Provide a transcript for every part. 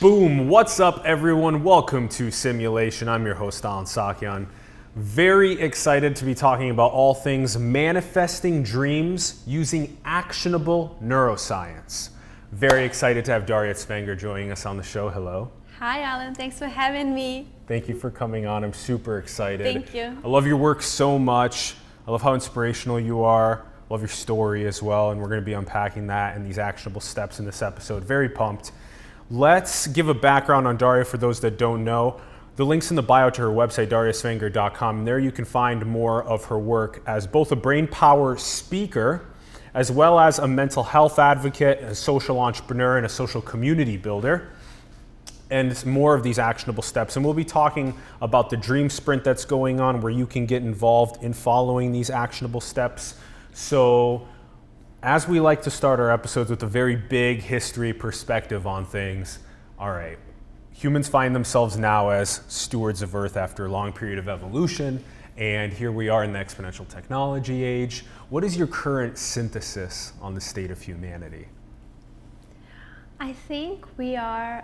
Boom! What's up, everyone? Welcome to Simulation. I'm your host, Alan Sakyan. Very excited to be talking about all things manifesting dreams using actionable neuroscience. Very excited to have Daria Tsvenger joining us on the show. Hello. Hi, Alan. Thanks for having me. Thank you for coming on. I'm super excited. Thank you. I love your work so much. I love how inspirational you are. I love your story as well, and we're going to be unpacking that and these actionable steps in this episode. Very pumped. Let's give a background on Daria for those that don't know. The link's in the bio to her website, dariatsvenger.com, and there you can find more of her work as both a brain power speaker, as well as a mental health advocate, a social entrepreneur, and a social community builder, and more of these actionable steps. And we'll be talking about the dream sprint that's going on, where you can get involved in following these actionable steps. So, as we like to start our episodes with a very big history perspective on things, all right, humans find themselves now as stewards of Earth after a long period of evolution, and here we are in the exponential technology age. What is your current synthesis on the state of humanity? I think we are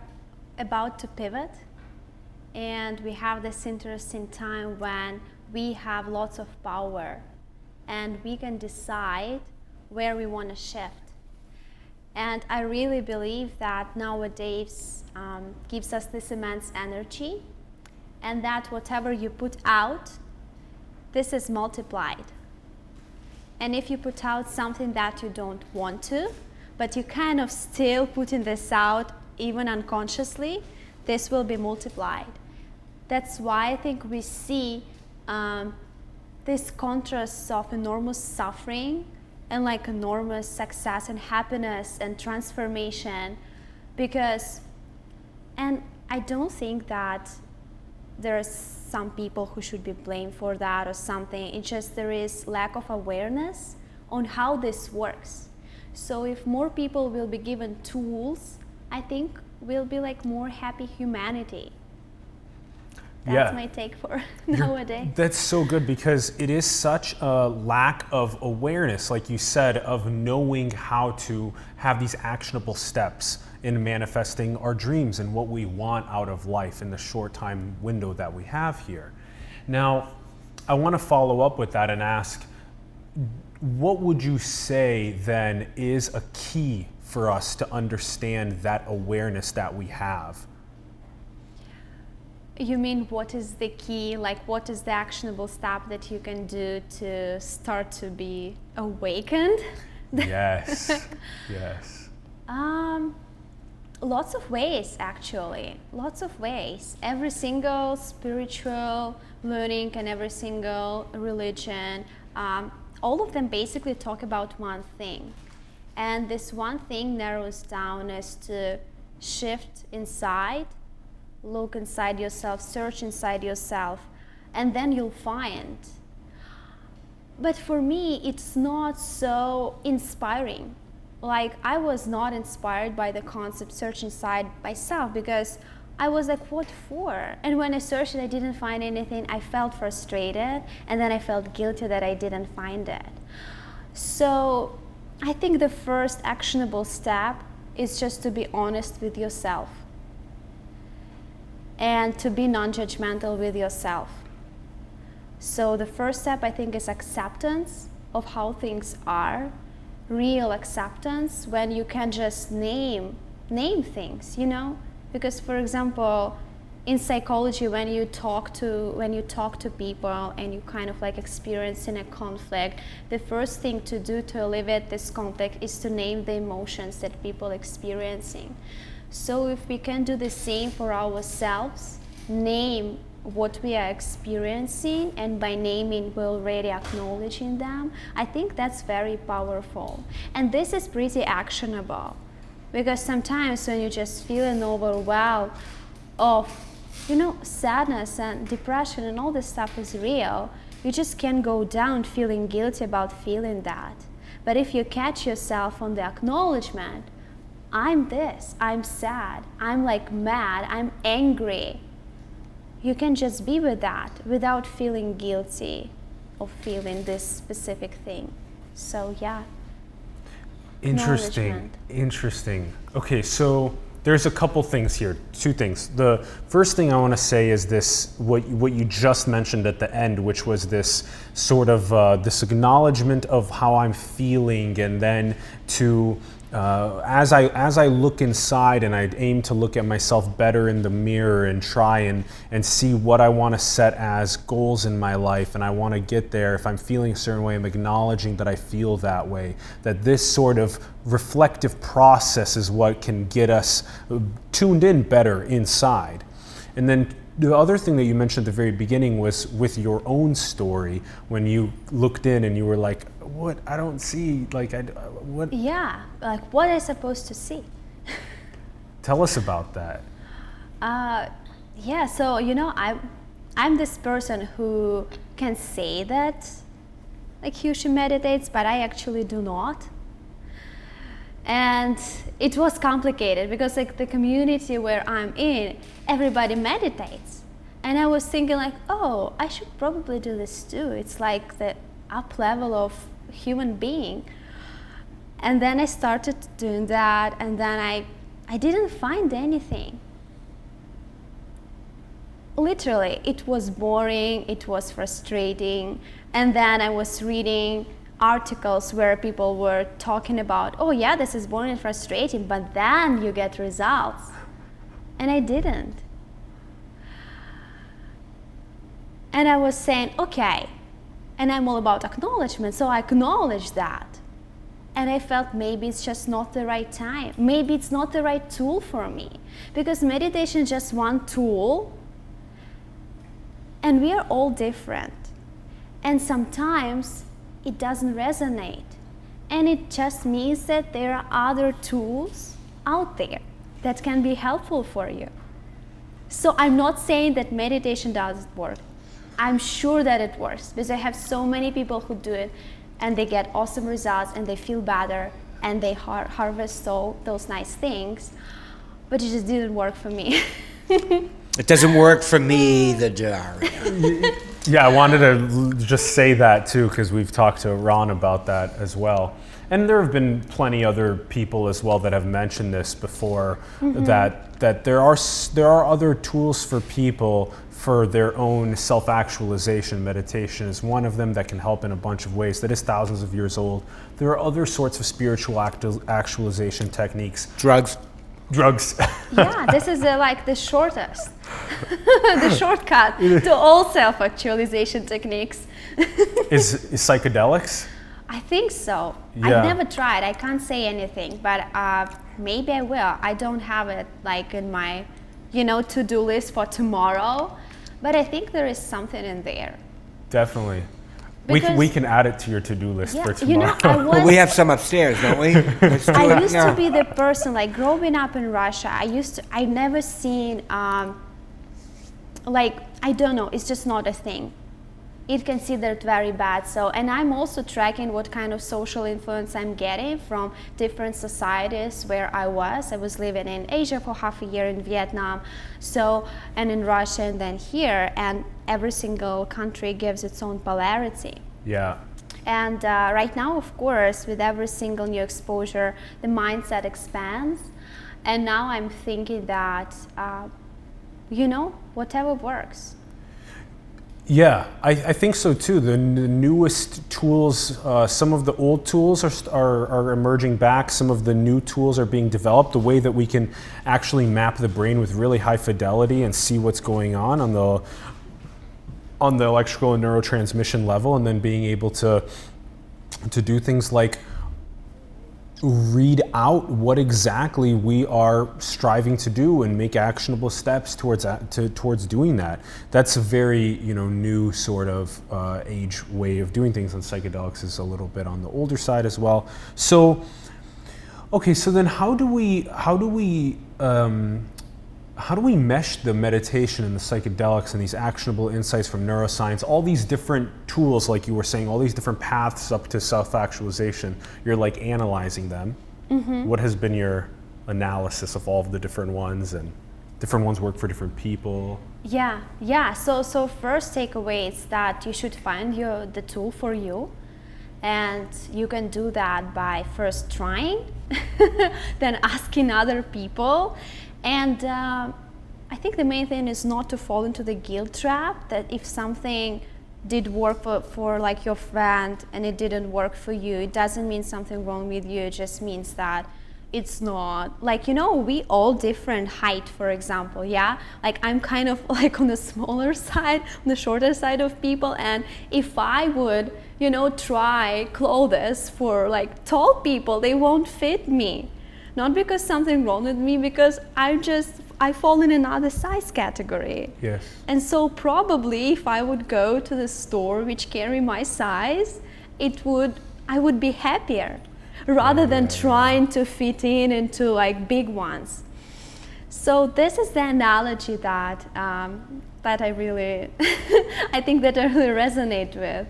about to pivot, and we have this interesting time when we have lots of power, and we can decide where we want to shift. And I really believe that nowadays gives us this immense energy, and that whatever you put out, this is multiplied. And if you put out something that you don't want to, but you kind of still putting this out even unconsciously, this will be multiplied. That's why I think we see this contrast of enormous suffering and like enormous success and happiness and transformation, and I don't think that there are some people who should be blamed for that or something. It's just there is lack of awareness on how this works. So if more people will be given tools, I think we'll be like more happy humanity. That's my take for nowadays. That's so good, because it is such a lack of awareness, like you said, of knowing how to have these actionable steps in manifesting our dreams and what we want out of life in the short time window that we have here. Now, I want to follow up with that and ask, what would you say then is a key for us to understand that awareness that we have? You mean what is the key, like what is the actionable step that you can do to start to be awakened? Yes, yes. Lots of ways, actually, lots of ways. Every single spiritual learning and every single religion, all of them basically talk about one thing. And this one thing narrows down as to shift inside, look inside yourself, search inside yourself, and then you'll find. But for me, it's not so inspiring. Like, I was not inspired by the concept search inside myself, because I was like, what for? And when I searched it, I didn't find anything. I felt frustrated, and then I felt guilty that I didn't find it. So I think the first actionable step is just to be honest with yourself and to be non-judgmental with yourself. So the first step, I think, is acceptance of how things are, real acceptance, when you can just name things, you know? Because, for example, in psychology, when you talk to people and you kind of like experiencing a conflict, the first thing to do to alleviate this conflict is to name the emotions that people are experiencing. So if we can do the same for ourselves, name what we are experiencing, and by naming we're already acknowledging them, I think that's very powerful. And this is pretty actionable, because sometimes when you're just feeling overwhelmed of, you know, sadness and depression and all this stuff is real, you just can't go down feeling guilty about feeling that. But if you catch yourself on the acknowledgement, I'm this, I'm sad, I'm like mad, I'm angry. You can just be with that without feeling guilty of feeling this specific thing. So yeah. Interesting. Okay, so there's a couple things here, two things. The first thing I want to say is this, what you just mentioned at the end, which was this sort of this acknowledgement of how I'm feeling, and then to as I look inside and I aim to look at myself better in the mirror and try and see what I want to set as goals in my life, and I want to get there. If I'm feeling a certain way, I'm acknowledging that I feel that way, that this sort of reflective process is what can get us tuned in better inside. And then the other thing that you mentioned at the very beginning was with your own story, when you looked in and you were like, what? I don't see, like, what? Yeah, like what am I supposed to see? Tell us about that. Yeah, so I'm this person who can say that like he meditates, but I actually do not. And it was complicated because like the community where I'm in, everybody meditates. And I was thinking like, oh, I should probably do this too. It's like the up level of human being. And then I started doing that, and then I didn't find anything. Literally, it was boring, it was frustrating. And then I was reading articles where people were talking about, oh yeah, this is boring and frustrating, but then you get results. And I didn't. And I was saying, okay, and I'm all about acknowledgement, so I acknowledged that. And I felt maybe it's just not the right time. Maybe it's not the right tool for me. Because meditation is just one tool, and we are all different. And sometimes it doesn't resonate. And it just means that there are other tools out there that can be helpful for you. So I'm not saying that meditation doesn't work. I'm sure that it works, because I have so many people who do it and they get awesome results and they feel better and they harvest all those nice things, but it just didn't work for me. It doesn't work for me, the Daria. Yeah, I wanted to just say that too, because we've talked to Ron about that as well. And there have been plenty other people as well that have mentioned this before, that there are other tools for people for their own self-actualization. Meditation is one of them that can help in a bunch of ways, that is thousands of years old. There are other sorts of spiritual actualization techniques. Drugs. Yeah, this is like the shortest, the shortcut to all self-actualization techniques. Is psychedelics? I think so. Yeah. I've never tried. I can't say anything, but maybe I will. I don't have it like in my, to-do list for tomorrow, but I think there is something in there. Definitely. Because we can add it to your to-do list for tomorrow. Well, we have some upstairs, don't we? I used to be the person, like growing up in Russia, I never seen, like, I don't know, it's just not a thing. It's considered very bad. So, and I'm also tracking what kind of social influence I'm getting from different societies where I was living in Asia for half a year, in Vietnam, and in Russia, and then here, and every single country gives its own polarity. Yeah. And right now, of course, with every single new exposure, the mindset expands. And now I'm thinking that, whatever works. Yeah, I think so too. The newest tools, some of the old tools are emerging back. Some of the new tools are being developed. The way that we can actually map the brain with really high fidelity and see what's going on the electrical and neurotransmission level, and then being able to do things like read out what exactly we are striving to do and make actionable steps towards doing that. That's a very new sort of age way of doing things, and psychedelics is a little bit on the older side as well. So, okay, so then how do we mesh the meditation and the psychedelics and these actionable insights from neuroscience, all these different tools, like you were saying, all these different paths up to self-actualization? You're like analyzing them. Mm-hmm. What has been your analysis of all of the different ones, and different ones work for different people? Yeah. So first takeaway is that you should find the tool for you. And you can do that by first trying, then asking other people. And I think the main thing is not to fall into the guilt trap, that if something did work for like your friend and it didn't work for you, it doesn't mean something wrong with you. It just means that it's not, like, you know, we all different height, for example, yeah? Like, I'm kind of like on the smaller side, on the shorter side of people, and if I would, you know, try clothes for like tall people, they won't fit me. Not because something wrong with me, because I fall in another size category. Yes. And so probably if I would go to the store which carry my size, I would be happier, rather than trying to fit in into like big ones. So this is the analogy that I really, I think that I really resonate with.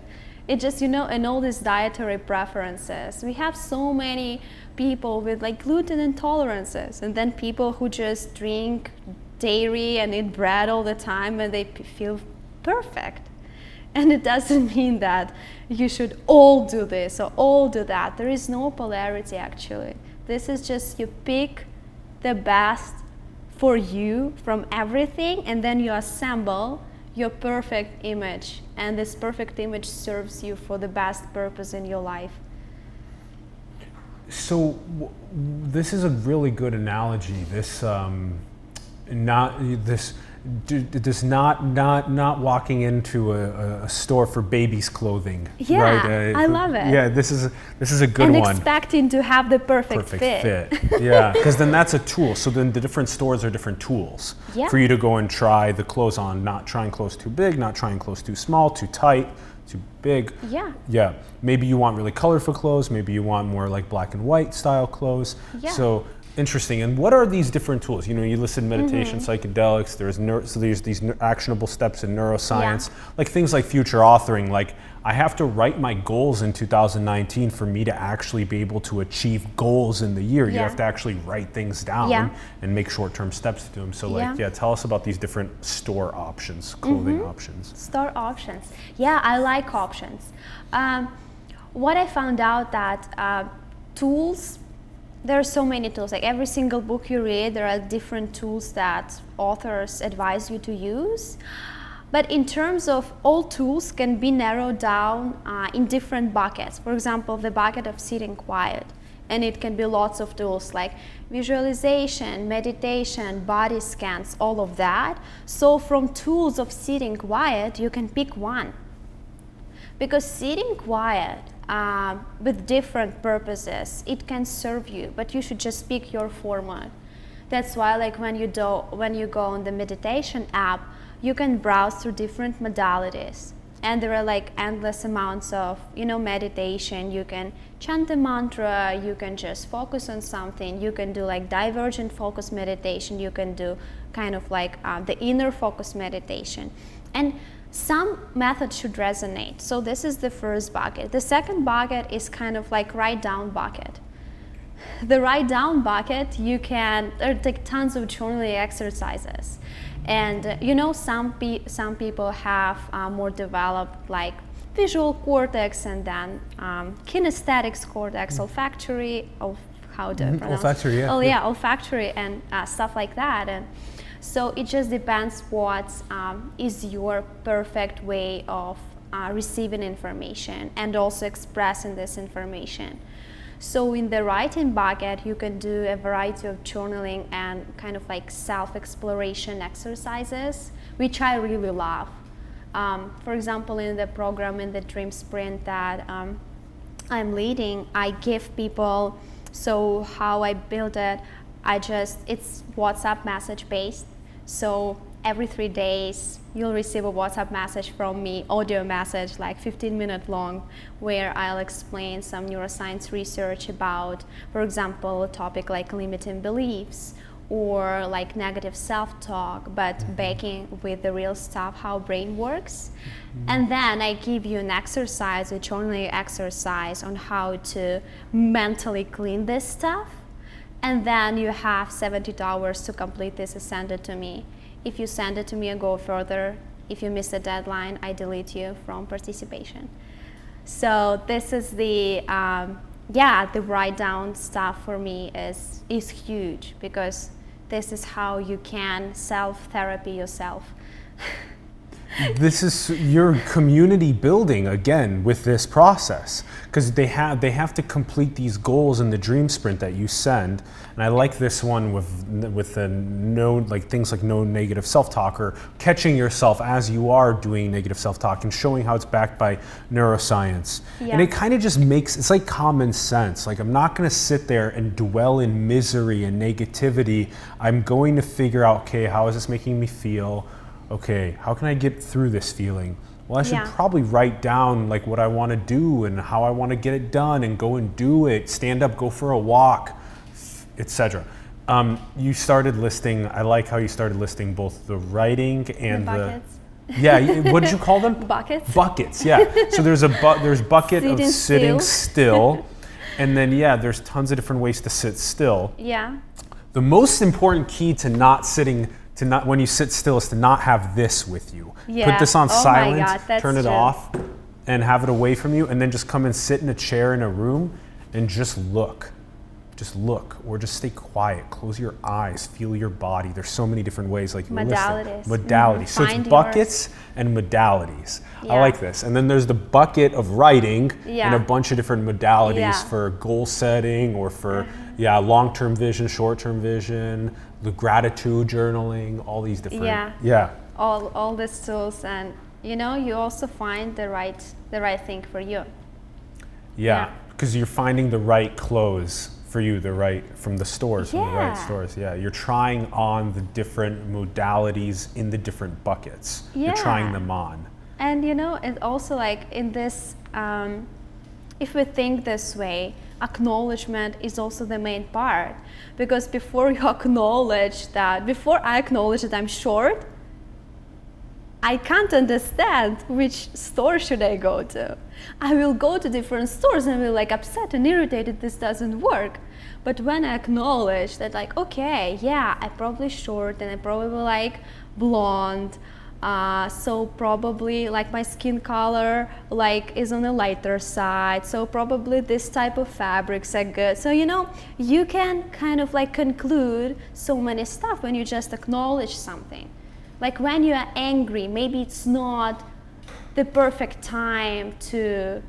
It just, you know, in all these dietary preferences, we have so many people with like gluten intolerances, and then people who just drink dairy and eat bread all the time and they feel perfect. And it doesn't mean that you should all do this or all do that. There is no polarity, actually. This is just you pick the best for you from everything, and then you assemble your perfect image. And this perfect image serves you for the best purpose in your life. So this is a really good analogy. This not walking into a store for babies' clothing. Yeah, right? I love it. Yeah, this is a good and one. And expecting to have the perfect fit. Yeah, because then that's a tool. So then the different stores are different tools for you to go and try the clothes on. Not trying clothes too big, not trying clothes too small, too tight, too big. Yeah. Yeah. Maybe you want really colorful clothes. Maybe you want more like black and white style clothes. Yeah. So interesting. And what are these different tools? You know, you listed meditation, psychedelics. There's these actionable steps in neuroscience, like things like future authoring. Like, I have to write my goals in 2019 for me to actually be able to achieve goals in the year. You have to actually write things down and make short-term steps to do them. So like, tell us about these different store options, clothing options. Store options. Yeah, I like options. What I found out that tools, there are so many tools. Like every single book you read, there are different tools that authors advise you to use. But in terms of all tools can be narrowed down in different buckets. For example, the bucket of sitting quiet. And it can be lots of tools like visualization, meditation, body scans, all of that. So from tools of sitting quiet, you can pick one. Because sitting quiet with different purposes, it can serve you, but you should just pick your format. That's why, like, when you go on the meditation app, you can browse through different modalities, and there are like endless amounts of, you know, meditation. You can chant a mantra, you can just focus on something, you can do like divergent focus meditation, you can do kind of like the inner focus meditation, and some methods should resonate. So this is the first bucket. The second bucket is kind of like write down bucket. The write down bucket, there are like tons of journaling exercises. And you know, some people have more developed like visual cortex, and then kinesthetics cortex, olfactory, how do I pronounce? Olfactory, yeah. Oh yeah, olfactory and stuff like that. And so it just depends what is your perfect way of receiving information and also expressing this information. So in the writing bucket, you can do a variety of journaling and kind of like self-exploration exercises, which I really love. For example, in the program, in the Dream Sprint that I'm leading, I give people, so how I build it, it's WhatsApp message based. So every 3 days, you'll receive a WhatsApp message from me, audio message, like 15-minute long, where I'll explain some neuroscience research about, for example, a topic like limiting beliefs or like negative self-talk, but backing with the real stuff, how brain works. And then I give you an exercise, a journaling exercise on how to mentally clean this stuff. And then you have 72 hours to complete this and send it to me. If you send it to me and go further, if you miss the deadline, I delete you from participation. So this is the the write down stuff for me is huge, because this is how you can self-therapy yourself. This is your community building again with this process, because they have to complete these goals in the dream sprint that you send. And I like this one with the things like no negative self-talk, or catching yourself as you are doing negative self-talk and showing how it's backed by neuroscience. Yeah. And it kind of just it's like common sense. Like, I'm not going to sit there and dwell in misery and negativity. I'm going to figure out, okay, how is this making me feel? Okay, how can I get through this feeling? Well, I should probably write down like what I want to do and how I want to get it done, and go and do it, stand up, go for a walk, etc. You started listing, I like how you started listing both the writing and the buckets. What did you call them? Buckets. Buckets, yeah. So there's bucket of sitting still. And then, there's tons of different ways to sit still. Yeah. The most important key to not sitting when you sit still is to not have this with you. Yeah. Put this on silent, my God, that's turn it true. off, and have it away from you, and then just come and sit in a chair in a room and just look. Just look, or just stay quiet. Close your eyes, feel your body. There's so many different ways, like you were listing. Modalities. Mm-hmm. So Find it's buckets and modalities. Yeah. I like this. And then there's the bucket of writing and a bunch of different modalities for goal setting, or for long-term vision, short-term vision, the gratitude journaling, all these different. All these tools, and you also find the right thing for you. Yeah, because you're finding the right clothes for you, from the stores, from the right stores. Yeah, you're trying on the different modalities in the different buckets. You're trying them on. And and also, like, in this, if we think this way, acknowledgement is also the main part, because before I acknowledge that I'm short, I can't understand which store should I go to. I will go to different stores and will like upset and irritated, this doesn't work. But when I acknowledge that, like, okay, I'm probably short and I probably like blonde, so probably like my skin color like is on the lighter side, so probably this type of fabrics are good. So you can kind of like conclude so many stuff when you just acknowledge something. Like when you are angry, maybe it's not the perfect time to,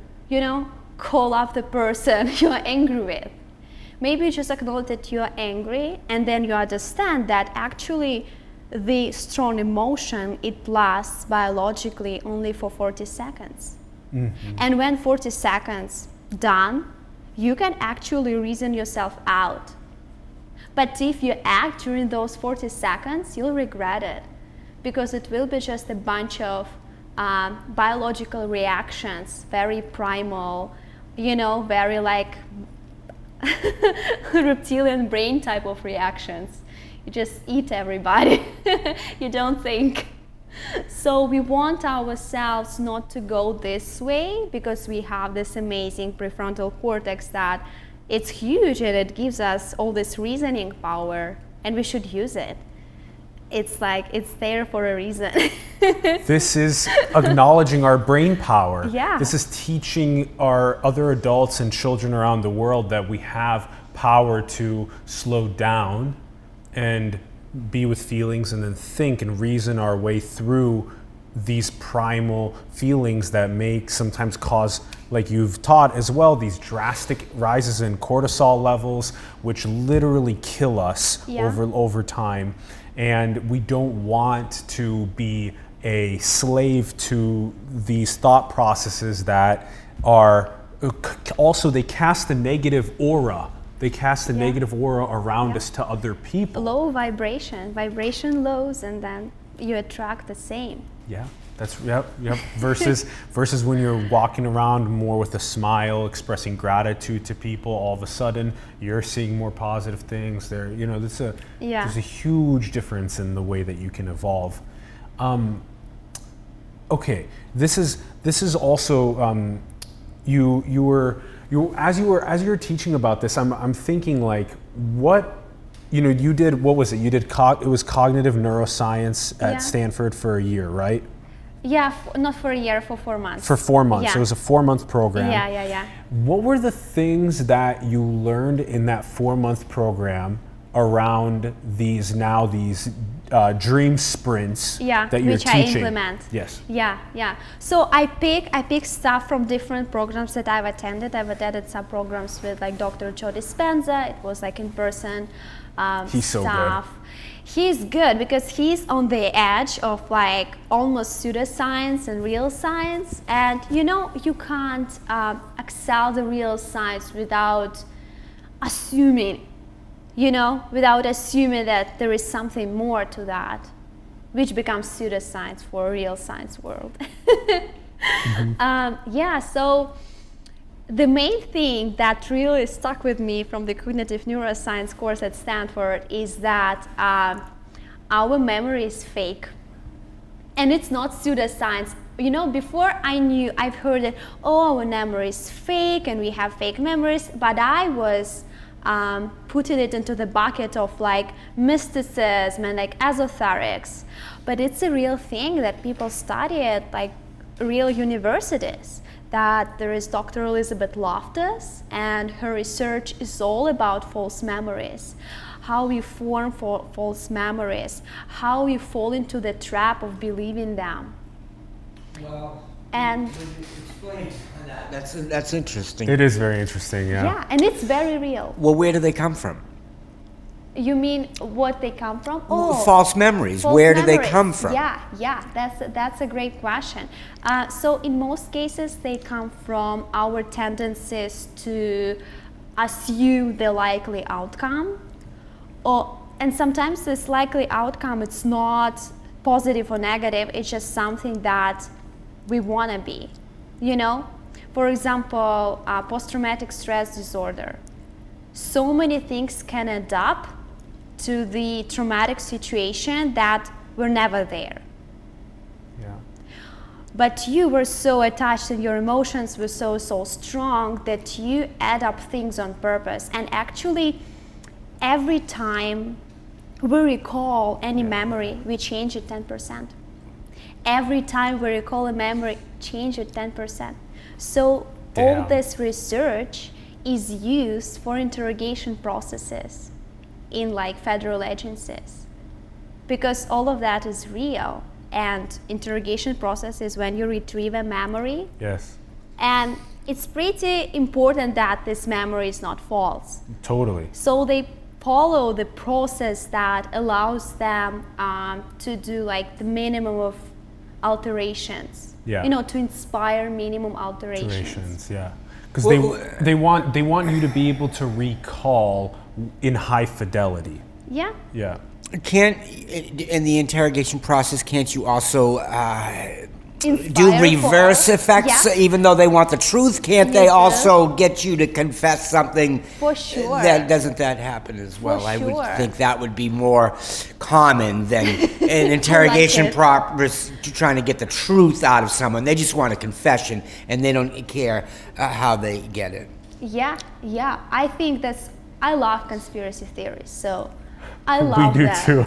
call up the person you are angry with. Maybe you just acknowledge that you are angry, and then you understand that actually the strong emotion, it lasts biologically only for 40 seconds. Mm-hmm. And when 40 seconds done, you can actually reason yourself out. But if you act during those 40 seconds, you'll regret it, because it will be just a bunch of biological reactions, very primal, very like reptilian brain type of reactions. You just eat everybody. You don't think. So we want ourselves not to go this way, because we have this amazing prefrontal cortex that it's huge, and it gives us all this reasoning power, and we should use it. It's like, it's there for a reason. This is acknowledging our brain power. Yeah. This is teaching our other adults and children around the world that we have power to slow down and be with feelings, and then think and reason our way through these primal feelings that may sometimes cause, like you've taught as well, these drastic rises in cortisol levels, which literally kill us over time. And we don't want to be a slave to these thought processes that are also, they cast a negative aura. They cast a negative aura around us to other people. Low vibration lows, and then you attract the same. Yeah, that's, yep. Versus when you're walking around more with a smile, expressing gratitude to people, all of a sudden you're seeing more positive things. There's a huge difference in the way that you can evolve. Okay, this is also as you were teaching about this, I'm thinking, like, what you did. What was it? You did it was cognitive neuroscience at Stanford for a year, right? Yeah, not for a year, for 4 months. For 4 months. Yeah. It was a 4-month program. Yeah. What were the things that you learned in that 4-month program around these dream sprints that you're which teaching? I implement. Yes. Yeah. So I pick stuff from different programs that I've attended. I've attended some programs with like Dr. Joe Dispenza. It was like in person He's so stuff. He's good because he's on the edge of like almost pseudoscience and real science. And you can't excel the real science without assuming that there is something more to that, which becomes pseudoscience for a real science world. So the main thing that really stuck with me from the cognitive neuroscience course at Stanford is that our memory is fake. And it's not pseudoscience. Before I've heard that, our memory is fake and we have fake memories, but I was putting it into the bucket of like mysticism and like esoterics. But it's a real thing that people study at like real universities. That there is Dr. Elizabeth Loftus, and her research is all about false memories. How we form false memories, how we fall into the trap of believing them. Well, and explain that. That's interesting. It is very interesting, yeah. Yeah, and it's very real. Well, where do they come from? You mean what they come from? False memories. Where do they come from? Yeah. That's a great question. So in most cases, they come from our tendencies to assume the likely outcome, and sometimes this likely outcome, it's not positive or negative. It's just something that we want to be. For example, post-traumatic stress disorder. So many things can add up to the traumatic situation that were never there. Yeah. But you were so attached and your emotions were so strong that you add up things on purpose. And actually, every time we recall any memory, we change it 10%. Every time we recall a memory, change it 10%. So all this research is used for interrogation processes in like federal agencies, because all of that is real. And interrogation process is when you retrieve a memory. Yes. And it's pretty important that this memory is not false. Totally. So they follow the process that allows them to do like the minimum of alterations. Yeah. To inspire minimum alterations. Yeah. Because they want you to be able to recall in high fidelity. Yeah. Yeah. In the interrogation process, can't you also do Inspire reverse effects? Yeah. Even though they want the truth, can't they Yes. also get you to confess something? For sure. Doesn't that happen as well? For I would sure. think that would be more common than an interrogation it. process trying to get the truth out of someone. They just want a confession, and they don't care how they get it. Yeah. I think I love conspiracy theories, so I love We do that. too.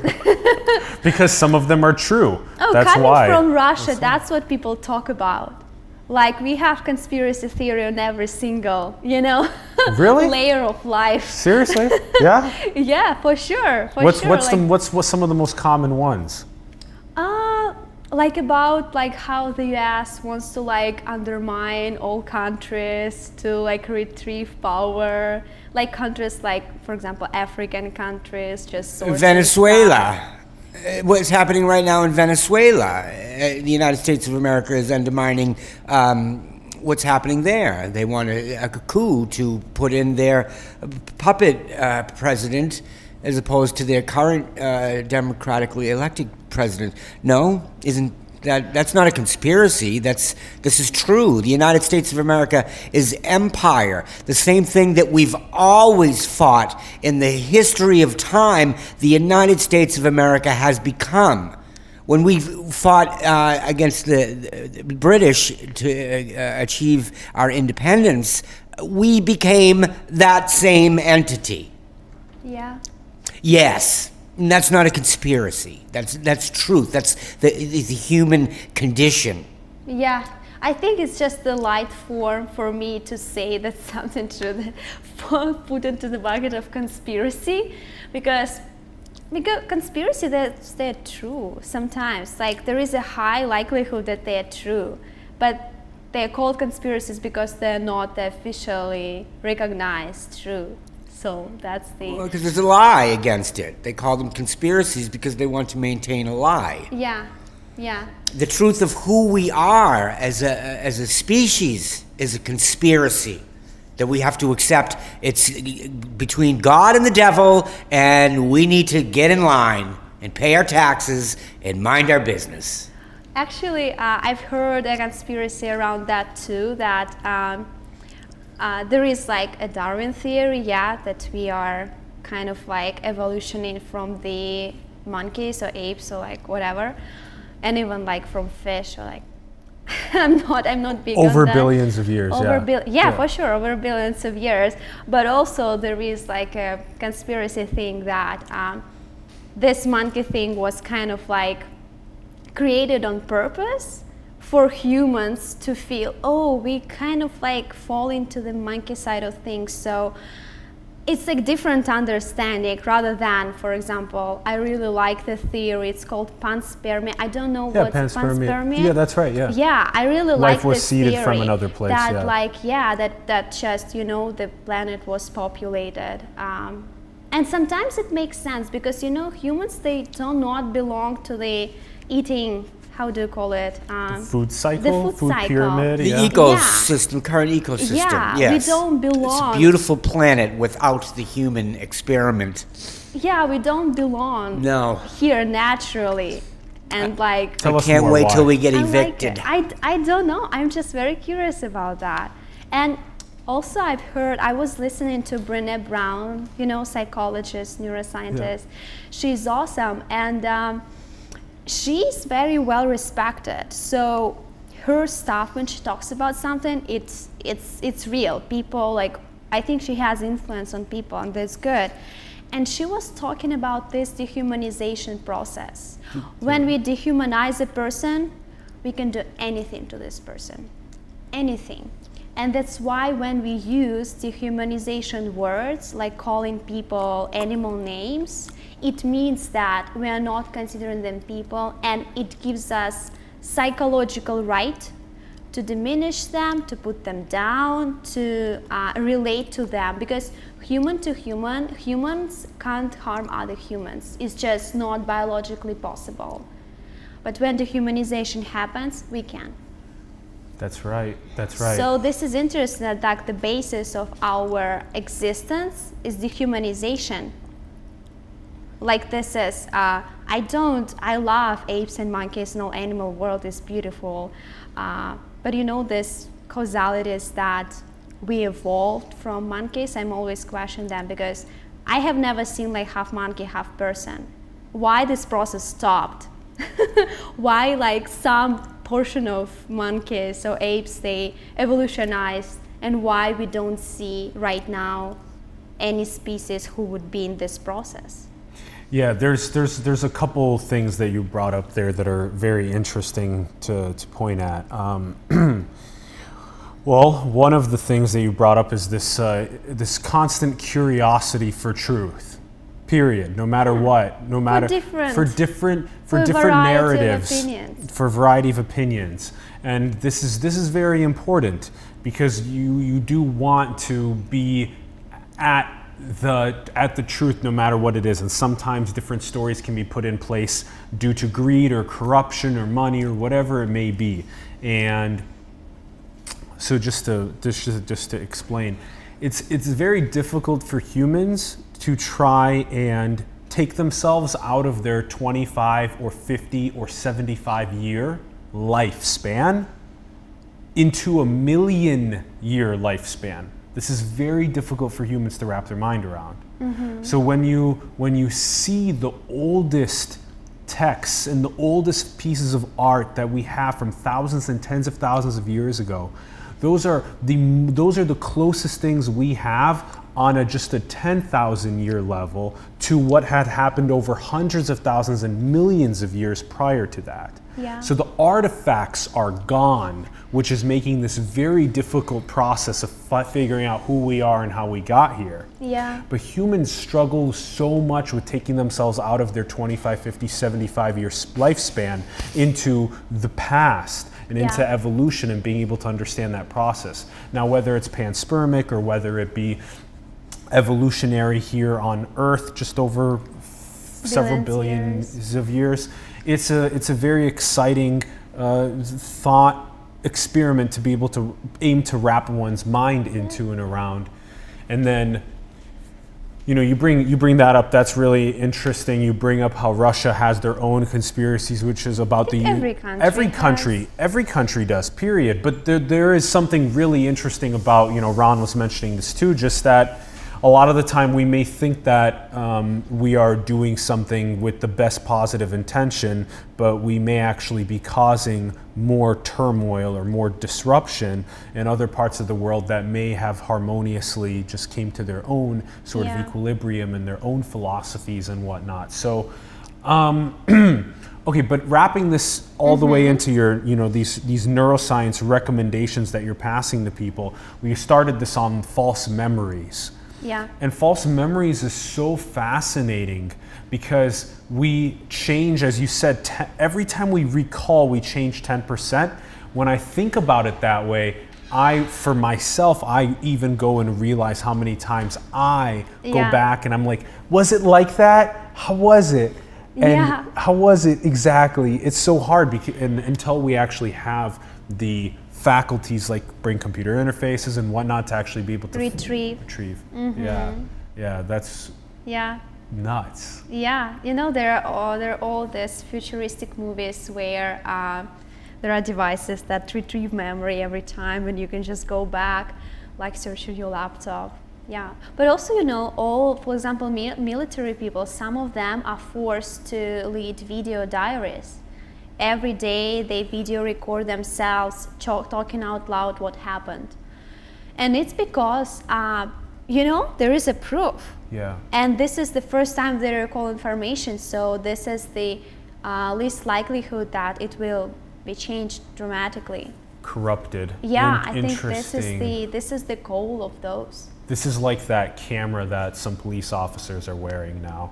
Because some of them are true. That's coming why. from Russia, that's what people talk about. Like, we have conspiracy theory on every single, Really? layer of life. Seriously? Yeah? Yeah, for sure. What's some of the most common ones? Like about like how the U.S. wants to like undermine all countries to like retrieve power. Like countries like, for example, African countries, just sourcing Venezuela. stuff. What's happening right now in Venezuela? The United States of America is undermining what's happening there. They want a coup to put in their puppet president as opposed to their current democratically elected president. No, that's not a conspiracy. This is true. The United States of America is empire. The same thing that we've always fought in the history of time, the United States of America has become. When we fought against the British to achieve our independence, we became that same entity. Yeah. Yes. And that's not a conspiracy. That's truth. That's the human condition. Yeah, I think it's just the light form for me to say that something should put into the bucket of conspiracy, because conspiracy, they're true sometimes. Like, there is a high likelihood that they're true, but they're called conspiracies because they're not officially recognized true. So that's Well, because there's a lie against it. They call them conspiracies because they want to maintain a lie. Yeah, yeah. The truth of who we are as a species is a conspiracy that we have to accept. It's between God and the devil, and we need to get in line and pay our taxes and mind our business. Actually, I've heard a conspiracy around that too, that there is like a Darwin theory, that we are kind of like evolutioning from the monkeys or apes or like whatever, and even like from fish or like I'm not big over on that. billions of years. For sure, over billions of years. But also there is like a conspiracy thing that this monkey thing was kind of like created on purpose for humans to feel, oh, we kind of like fall into the monkey side of things. So it's like different understanding rather than, for example, I really like the theory. It's called Panspermia. I don't know what's Panspermia. Yeah, that's right. Yeah. Yeah, I really like Life was this seeded theory from another place. That that just the planet was populated. And sometimes it makes sense because humans, they do not belong to the eating. How do you call it? The food cycle, the food cycle. pyramid. The ecosystem, current ecosystem. Yeah, yes. we don't belong. It's a beautiful planet without the human experiment. Yeah, we don't belong. No. Here naturally, and like. Tell I us can't more wait why. till we get I evicted. like it. I don't know. I'm just very curious about that. And also, I've heard. I was listening to Brené Brown, psychologist, neuroscientist. Yeah. She's awesome, and she's very well respected. So her stuff, when she talks about something, it's real. People I think she has influence on people, and that's good. And she was talking about this dehumanization process. When we dehumanize a person, we can do anything to this person, anything. And that's why when we use dehumanization words, like calling people animal names, it means that we are not considering them people, and it gives us psychological right to diminish them, to put them down, to relate to them, because human to human, humans can't harm other humans. It's just not biologically possible. But when dehumanization happens, we can. That's right. That's right. So this is interesting that the basis of our existence is dehumanization. Like this is, I love apes and monkeys, no animal world is beautiful. But this causalities that we evolved from monkeys, I'm always questioning them because I have never seen like half monkey, half person. Why this process stopped? Why like some portion of monkeys or apes, they evolutionized, and why we don't see right now any species who would be in this process? Yeah, there's a couple things that you brought up there that are very interesting to point at. Well, one of the things that you brought up is this constant curiosity for truth. Period. No matter what, no matter for different narratives, for a variety of opinions, and this is very important because you do want to be at the truth no matter what it is, and sometimes different stories can be put in place due to greed or corruption or money or whatever it may be. And so just to explain, it's very difficult for humans to try and take themselves out of their 25 or 50 or 75 year lifespan into a 1,000,000-year lifespan. This is very difficult for humans to wrap their mind around. Mm-hmm. So when you see the oldest texts and the oldest pieces of art that we have from thousands and tens of thousands of years ago, those are the closest things we have on just a 10,000 year level to what had happened over hundreds of thousands and millions of years prior to that. Yeah. So the artifacts are gone, which is making this very difficult process of figuring out who we are and how we got here. Yeah. But humans struggle so much with taking themselves out of their 25, 50, 75 year lifespan into the past and into evolution and being able to understand that process. Now, whether it's panspermic or whether it be evolutionary here on Earth, just over several billions of years, it's a very exciting thought experiment to be able to aim to wrap one's mind into and around. And then, you know, you bring that up. That's really interesting. You bring up how Russia has their own conspiracies, which is about every country does. Period. But there is something really interesting about, you know, Ron was mentioning this too, just that a lot of the time we may think that we are doing something with the best positive intention, but we may actually be causing more turmoil or more disruption in other parts of the world that may have harmoniously just came to their own sort of equilibrium and their own philosophies and whatnot. So, okay, but wrapping this all the way into your, you know, these neuroscience recommendations that you're passing to people, we started this on false memories. Yeah. And false memories is so fascinating because we change, as you said, every time we recall, we change 10%. When I think about it that way, for myself, I even go and realize how many times I go back and I'm like, was it like that? How was it? And how was it exactly? It's so hard until we actually have the faculties like brain-computer interfaces and whatnot to actually be able to retrieve. Yeah, that's nuts. Yeah, you know, there are all these futuristic movies where there are devices that retrieve memory every time, and you can just go back, like search on your laptop. Yeah, but also, you know, for example, military people, some of them are forced to lead video diaries. Every day they video record themselves talking out loud what happened. And it's because, you know, there is a proof. Yeah. And this is the first time they recall information, so this is the least likelihood that it will be changed dramatically. Corrupted. Yeah, I think this is the goal of those. This is like that camera that some police officers are wearing now.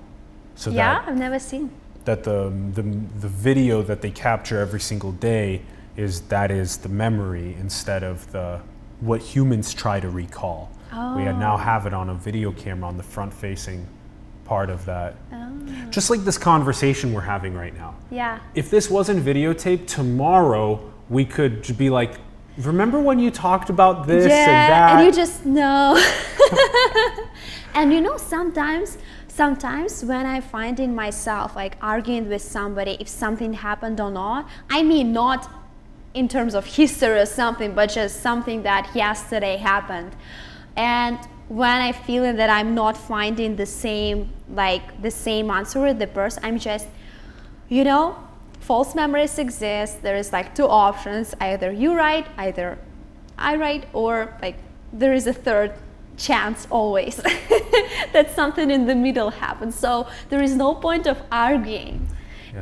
So I've never seen. That the video that they capture every single day is the memory instead of what humans try to recall. Oh. We now have it on a video camera on the front-facing part of that. Oh. Just like this conversation we're having right now. Yeah. If this wasn't videotaped, tomorrow we could be like, remember when you talked about this and that? And you just know. And you know, sometimes when I find in myself like arguing with somebody if something happened or not, I mean not in terms of history or something, but just something that yesterday happened. And when I feel that I'm not finding the same answer with the person, I'm just, you know, false memories exist. There is like two options, either you write, either I write, or like there is a third chance always that something in the middle happens. So there is no point of arguing.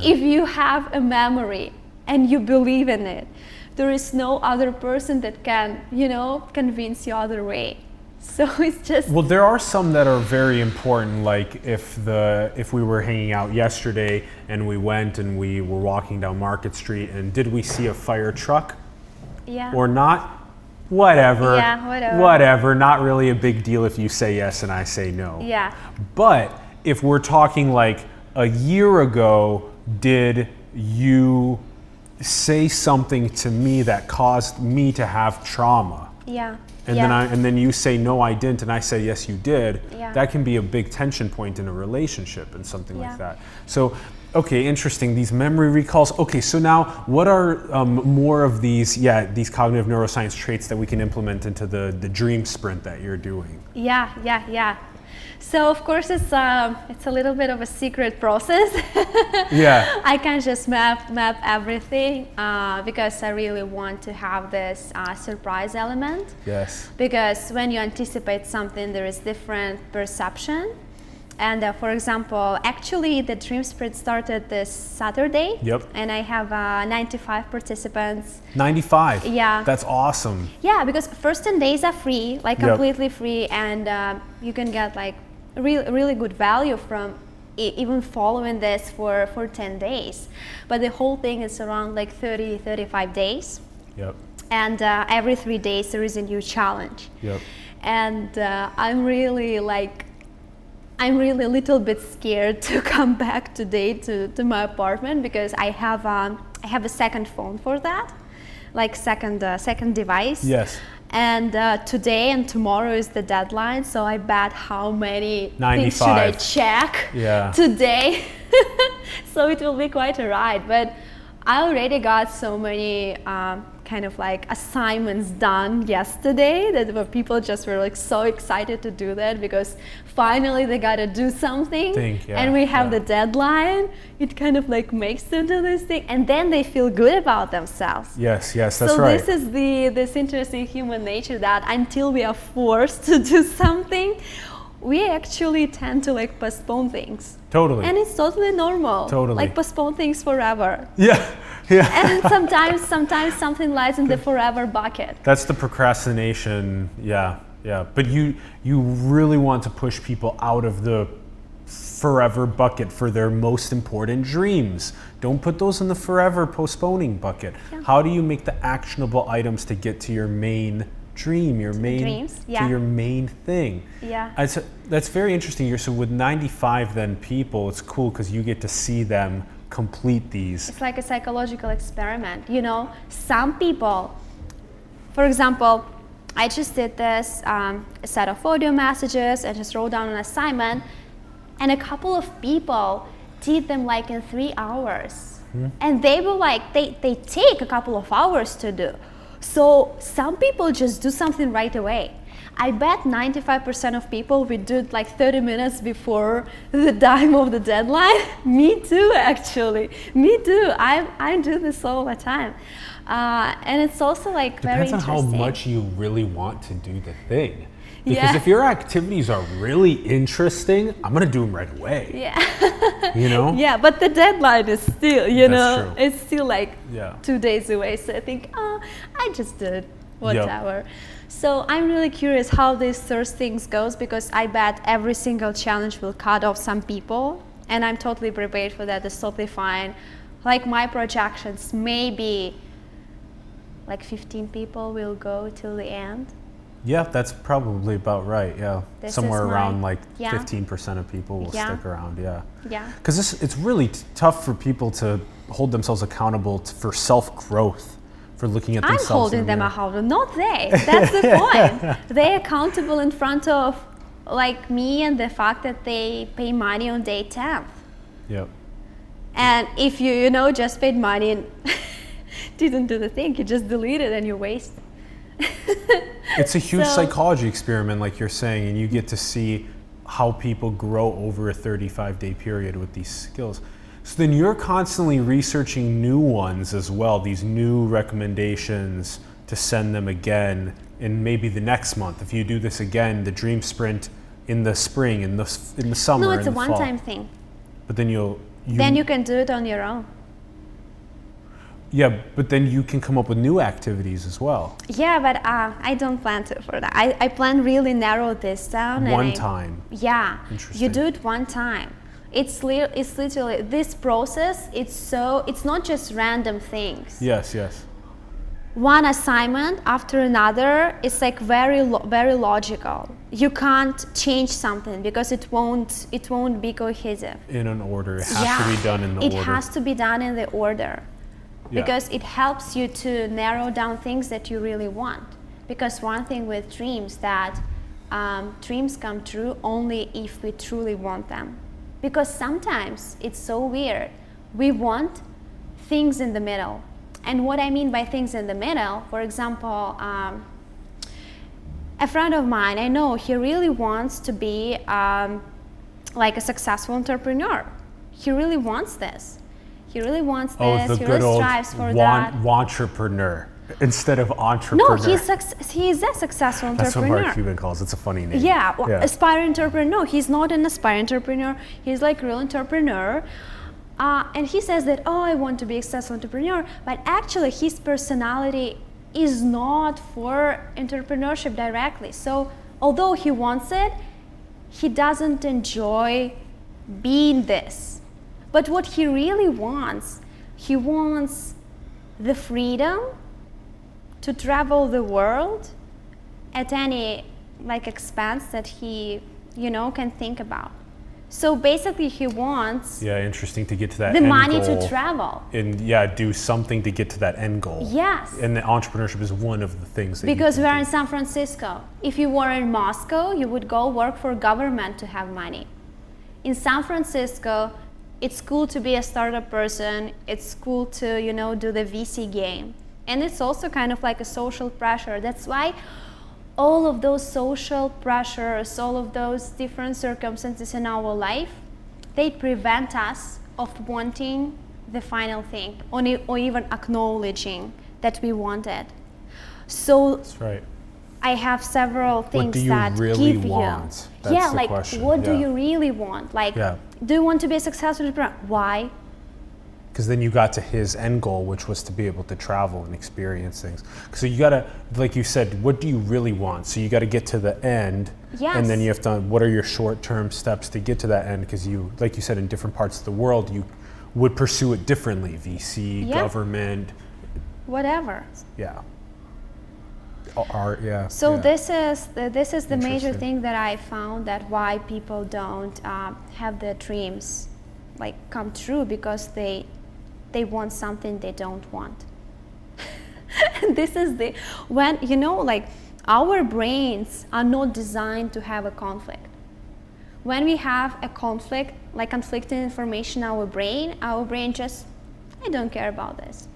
If you have a memory and you believe in it, there is no other person that can, you know, convince you other way. So it's just... Well, there are some that are very important, like if we were hanging out yesterday and we went and we were walking down Market Street and did we see a fire truck? Yeah. Or not? Whatever. Yeah, whatever. Whatever. Not really a big deal if you say yes and I say no. Yeah. But if we're talking like a year ago, did you say something to me that caused me to have trauma? Yeah. And then you say no, I didn't, and I say yes, you did. Yeah. That can be a big tension point in a relationship and something like that. So, okay, interesting. These memory recalls. Okay, so now what are more of these cognitive neuroscience traits that we can implement into the dream sprint that you're doing? Yeah. So of course it's a little bit of a secret process. Yeah. I can't just map everything because I really want to have this surprise element. Yes. Because when you anticipate something, there is different perception. And for example, actually the Dream Sprint started this Saturday. Yep. And I have 95 participants. 95. Yeah. That's awesome. Yeah, because first 10 days are free, like Yep. completely free, and you can get like really good value from even following this for 10 days. But the whole thing is around like 35 days. Yep. And every 3 days there is a new challenge. Yep. And I'm really a little bit scared to come back today to my apartment because I have a second phone for that, like second device. Yes. And today and tomorrow is the deadline, so I bet how many 95. things should I check today. So it will be quite a ride, but I already got so many kind of like assignments done yesterday that people just were like so excited to do that because finally they gotta do something. And we have the deadline. It kind of like makes them do this thing, and then they feel good about themselves. Yes, that's right. So this is this interesting human nature that until we are forced to do something, we actually tend to like postpone things. Totally. And it's totally normal. Totally. Like postpone things forever. Yeah. And sometimes something lies in the forever bucket. That's the procrastination. Yeah. But you really want to push people out of the forever bucket for their most important dreams. Don't put those in the forever postponing bucket. Yeah. How do you make the actionable items to get to your main dream, your main dreams? To your main thing? Yeah. That's very interesting. So with 95 then people, it's cool because you get to see them complete these. It's like a psychological experiment. You know, some people, for example, I just did this a set of audio messages and just wrote down an assignment, and a couple of people did them like in 3 hours. And they were like, they take a couple of hours to do. So some people just do something right away. I bet 95% of people will do it like 30 minutes before the time of the deadline. Me too, actually. Me too. I do this all the time. And it's also like very interesting. Depends on how much you really want to do the thing. Because if your activities are really interesting, I'm going to do them right away. Yeah. You know? Yeah, but the deadline is still, True. it's still like 2 days away. So I think, I just did whatever. Yep. So I'm really curious how this first things goes, because I bet every single challenge will cut off some people, and I'm totally prepared for that. It's totally fine. Like my projections, maybe like 15 people will go till the end. Yeah, that's probably about right. Yeah, somewhere around like 15% of people will stick around. Yeah. Because it's really tough for people to hold themselves accountable for self-growth, for looking at themselves. I'm holding them accountable, not they. That's the point. They're accountable in front of like me and the fact that they pay money on day 10th. Yep. And if you just paid money and didn't do the thing, you just delete it and you waste. It's a huge psychology experiment, like you're saying, and you get to see how people grow over a 35-day period with these skills. So then you're constantly researching new ones as well, these new recommendations to send them again in maybe the next month. If you do this again, the Dream Sprint in the spring, in the summer, no, it's in a the fall. one-time thing. But then then you can do it on your own. Yeah, but then you can come up with new activities as well. Yeah, but I don't plan to for that. I plan really narrow this down. One time. Yeah. Interesting. You do it one time. It's literally this process. It's not just random things. Yes. One assignment after another is like very logical. You can't change something because it won't be cohesive. In an order, it has to be done in the order. It has to be done in the order. Because it helps you to narrow down things that you really want. Because one thing with dreams, that dreams come true only if we truly want them. Because sometimes it's so weird. We want things in the middle. And what I mean by things in the middle, for example, A friend of mine, I know, he really wants to be like a successful entrepreneur. He really wants this. He really wants this. The he good really old strives for that. wantrepreneur instead of entrepreneur. No, he's a successful entrepreneur. That's what Mark Cuban calls it. It's a funny name. Yeah, aspiring entrepreneur. No, he's not an aspiring entrepreneur. He's like a real entrepreneur. And he says that, oh, I want to be a successful entrepreneur. But actually, his personality is not for entrepreneurship directly. So although he wants it, he doesn't enjoy being this. But what he really wants, he wants the freedom to travel the world at any like expense that he, can think about. So basically he wants interesting to get to that the end money goal to travel. And do something to get to that end goal. Yes. And the entrepreneurship is one of the things that because you we can are do. in San Francisco. If you were in Moscow, you would go work for government to have money. In San Francisco, it's cool to be a startup person. It's cool to, do the VC game. And it's also kind of like a social pressure. That's why all of those social pressures, all of those different circumstances in our life, they prevent us of wanting the final thing or even acknowledging that we want it. So That's right. I have several things What do you that really give want? you. That's the like question. what do you really want? Like, do you want to be a successful entrepreneur? Why? Because then you got to his end goal, which was to be able to travel and experience things. So you gotta, like you said, what do you really want? So you gotta get to the end, and then you have to, what are your short-term steps to get to that end? Because you, like you said, in different parts of the world, you would pursue it differently. VC, government. Whatever. Yeah. Art, So this is the major Interesting. thing that I found, that why people don't have their dreams like come true, because they want something they don't want. This is like our brains are not designed to have a conflict. When we have a conflict, like conflicting information in our brain just, I don't care about this.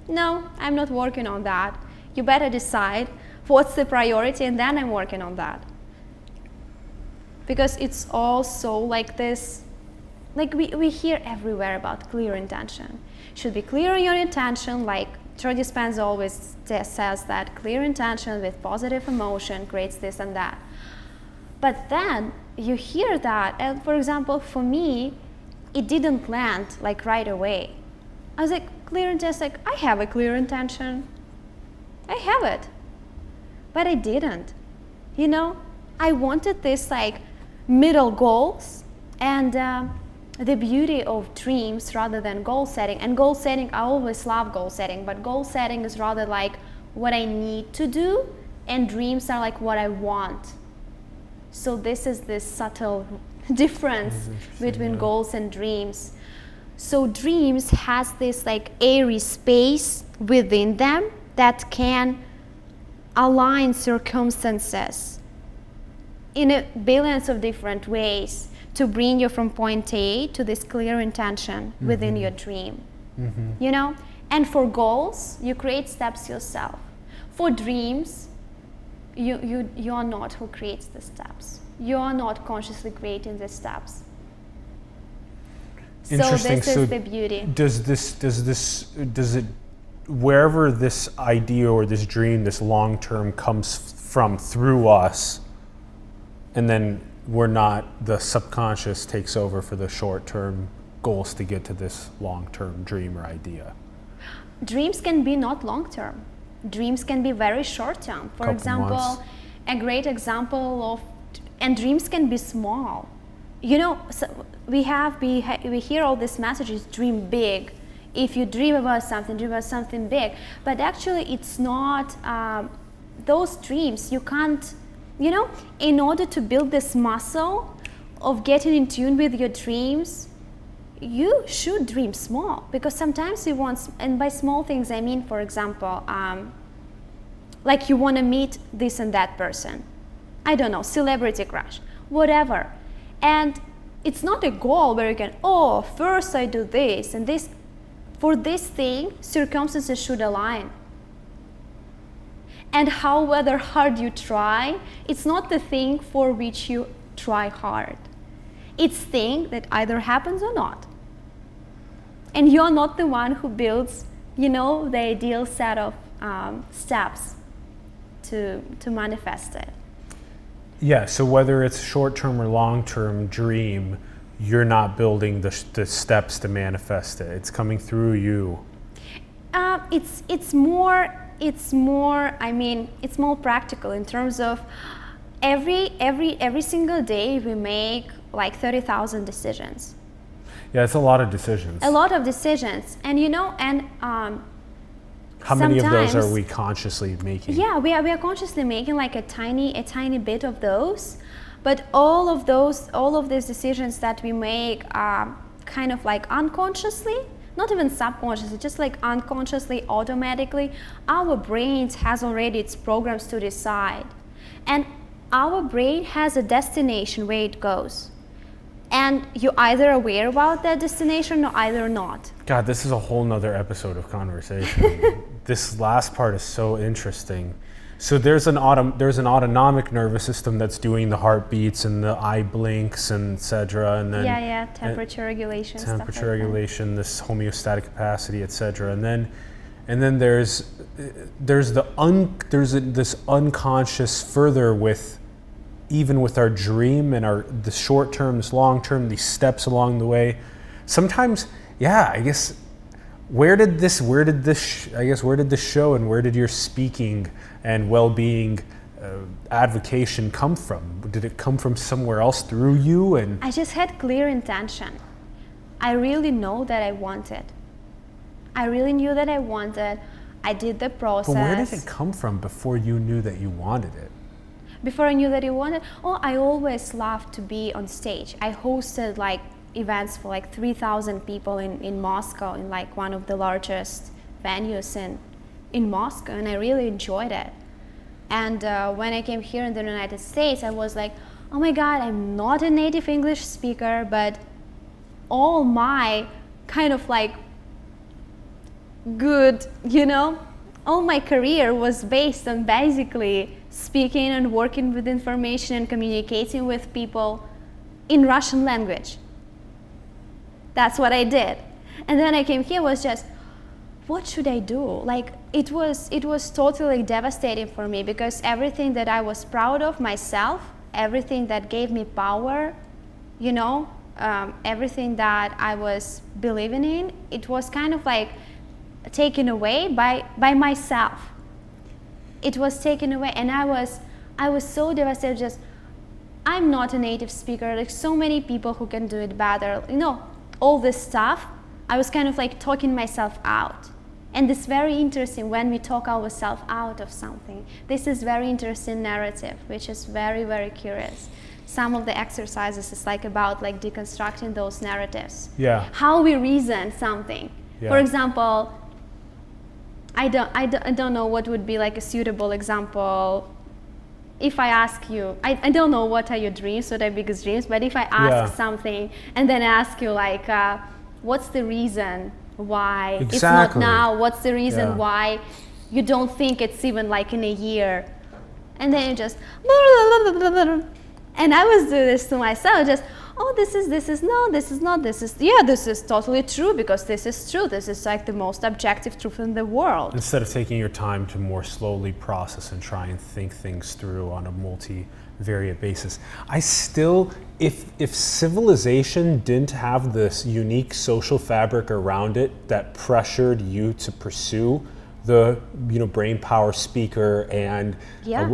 No, I'm not working on that. You better decide what's the priority, and then I'm working on that. Because it's also like this, like we hear everywhere about clear intention. Should be clear on your intention, like Joe Dispenza always says that clear intention with positive emotion creates this and that. But then you hear that, and for example, for me, it didn't land like right away. I was like, clear intention, like I have a clear intention. I have it, but I didn't. I wanted this like middle goals, and the beauty of dreams rather than goal setting. And goal setting, I always love goal setting, but goal setting is rather like what I need to do, and dreams are like what I want. So this is this subtle difference between goals and dreams. So dreams has this like airy space within them that can align circumstances in a billions of different ways to bring you from point A to this clear intention within your dream. And for goals, you create steps yourself. For dreams, you are not who creates the steps. You are not consciously creating the steps. So this is the beauty. Does it, wherever this idea or this dream, this long term comes from through us, and then the subconscious takes over for the short term goals to get to this long term dream or idea? Dreams can be not long term. Dreams can be very short term. For example, months. A great example of, and dreams can be small. So we hear all these messages, dream big. If you dream about something big. But actually it's not, those dreams, you can't, in order to build this muscle of getting in tune with your dreams, you should dream small. Because sometimes you want, and by small things I mean, for example, like you want to meet this and that person. I don't know, celebrity crush, whatever. And it's not a goal where you can, first I do this and this. For this thing, circumstances should align. And however hard you try, it's not the thing for which you try hard. It's thing that either happens or not. And you're not the one who builds, the ideal set of steps to manifest it. Yeah, so whether it's short-term or long-term dream, you're not building the steps to manifest it. It's coming through you. It's more practical in terms of every single day we make like 30,000 decisions. Yeah, it's a lot of decisions. A lot of decisions, and how many of those are we consciously making? Yeah, we are consciously making like a tiny bit of those, but all of these decisions that we make are kind of like unconsciously, not even subconsciously, just like unconsciously, automatically. Our brain has already its programs to decide, and our brain has a destination where it goes. And you're either aware about that destination or either not. God, this is a whole nother episode of conversation. This last part is so interesting. So there's an autonomic nervous system that's doing the heartbeats and the eye blinks and et cetera, and then temperature regulation, temperature regulation, this homeostatic capacity, et cetera, and then there's this unconscious further with. Even with our dream and the short term, this long term, these steps along the way, sometimes, I guess, where did this show and where did your speaking and well-being advocation come from? Did it come from somewhere else through you? And I just had clear intention. I really know that I wanted. I really knew that I wanted. I did the process. But where did it come from before you knew that you wanted it? Before I knew that I wanted, I always loved to be on stage. I hosted like events for like 3,000 people in Moscow, in like one of the largest venues in Moscow, and I really enjoyed it. And when I came here in the United States, I was like, oh my God, I'm not a native English speaker, but all my kind of like good, all my career was based on basically speaking and working with information and communicating with people in Russian language. That's what I did. And then I came here, was just, what should I do? Like, it was totally devastating for me, because everything that I was proud of myself, everything that gave me power, everything that I was believing in, it was kind of like taken away by myself. It was taken away, and I was so devastated. Just, I'm not a native speaker, like so many people who can do it better, all this stuff. I was kind of like talking myself out. And it's very interesting when we talk ourselves out of something. This is very interesting narrative, which is very, very curious. Some of the exercises is like about like deconstructing those narratives. Yeah. How we reason something. Yeah. For example, I don't know what would be like a suitable example. If I ask you, I don't know what are your dreams, what are your biggest dreams, but if I ask something and then ask you like, what's the reason why it's not now? What's the reason why you don't think it's even like in a year? And then you just, and I was doing this to myself, just, this is not, this is totally true, because this is true. This is like the most objective truth in the world. Instead of taking your time to more slowly process and try and think things through on a multivariate basis. I still, if civilization didn't have this unique social fabric around it that pressured you to pursue the brain power speaker and a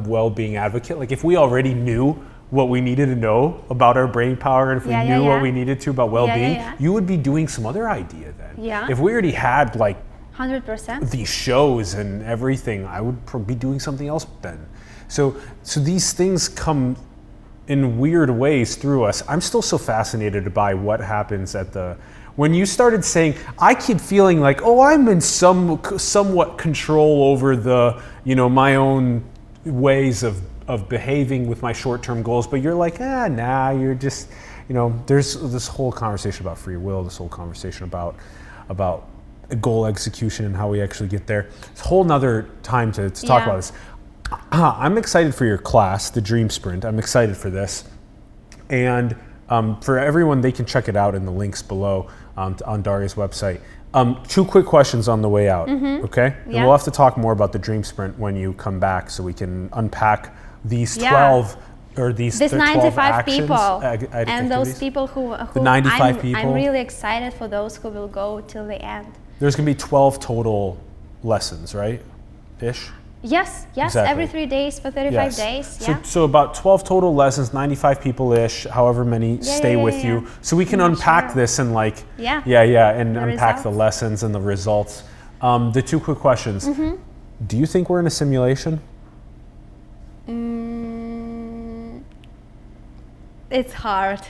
well-being advocate, like if we already knew what we needed to know about our brain power, and if we knew what we needed to about well-being, you would be doing some other idea then. Yeah. If we already had like 100% these shows and everything, I would be doing something else then. So these things come in weird ways through us. I'm still so fascinated by what happens when you started saying, I keep feeling like, I'm in somewhat control over my own ways of behaving with my short-term goals, but you're like, you're just, there's this whole conversation about free will, this whole conversation about goal execution and how we actually get there. It's a whole nother time to talk about this. I'm excited for your class, the Dream Sprint. I'm excited for this. And for everyone, they can check it out in the links below on Daria's website. 2 quick questions on the way out, okay? And we'll have to talk more about the Dream Sprint when you come back so we can unpack these 12 or these 95 actions, people and those people who the 95 people. I'm really excited for those who will go till the end. There's going to be 12 total lessons, right? Ish? Yes, Exactly. every 3 days for 35 days. Yeah. So about 12 total lessons, 95 people-ish, however many stay with you. So we can unpack this and and unpack the lessons and the results. The 2 quick questions. Do you think we're in a simulation? It's hard.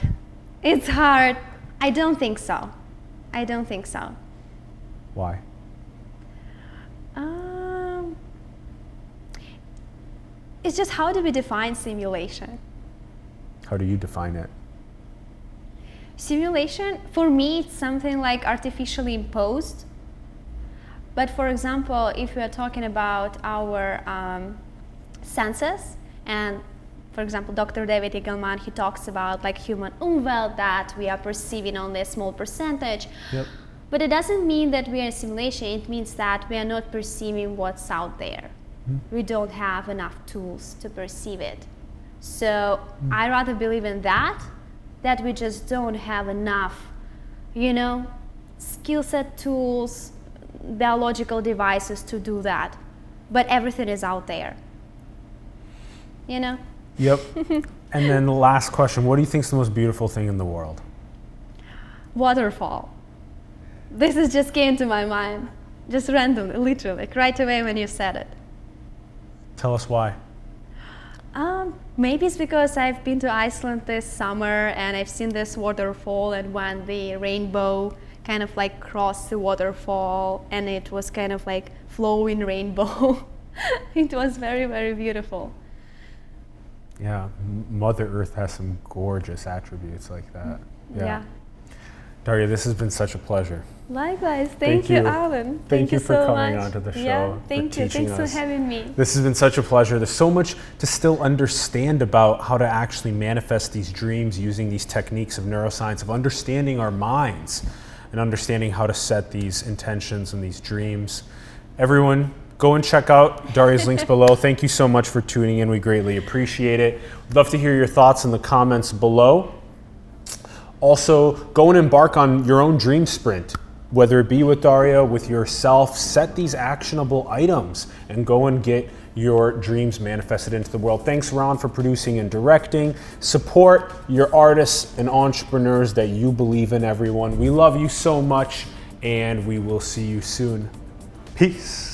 It's hard. I don't think so. Why? It's just, how do we define simulation? How do you define it? Simulation, for me, it's something like artificially imposed. But for example, if we are talking about our senses, and for example, Dr. David Eagleman, he talks about like human umwelt, that we are perceiving only a small percentage. But it doesn't mean that we are in a simulation. It means that we are not perceiving what's out there. We don't have enough tools to perceive it. So I rather believe in that we just don't have enough, skill set, tools, biological devices to do that. But everything is out there, Yep. And then the last question, what do you think is the most beautiful thing in the world? Waterfall. This just came to my mind, just randomly, literally, right away when you said it. Tell us why. Maybe it's because I've been to Iceland this summer and I've seen this waterfall, and when the rainbow kind of like crossed the waterfall and it was kind of like flowing rainbow. It was very, very beautiful. Yeah, Mother Earth has some gorgeous attributes like that. Yeah. Daria, this has been such a pleasure. Likewise. Thank you, Alan. Thank you for so coming much. onto the show. Yeah, thank you. Thanks us. for having me. This has been such a pleasure. There's so much to still understand about how to actually manifest these dreams using these techniques of neuroscience, of understanding our minds and understanding how to set these intentions and these dreams. Everyone, go and check out Daria's links below. Thank you so much for tuning in. We greatly appreciate it. We'd love to hear your thoughts in the comments below. Also, go and embark on your own dream sprint, whether it be with Daria, with yourself. Set these actionable items and go and get your dreams manifested into the world. Thanks, Ron, for producing and directing. Support your artists and entrepreneurs that you believe in, everyone. We love you so much, and we will see you soon. Peace.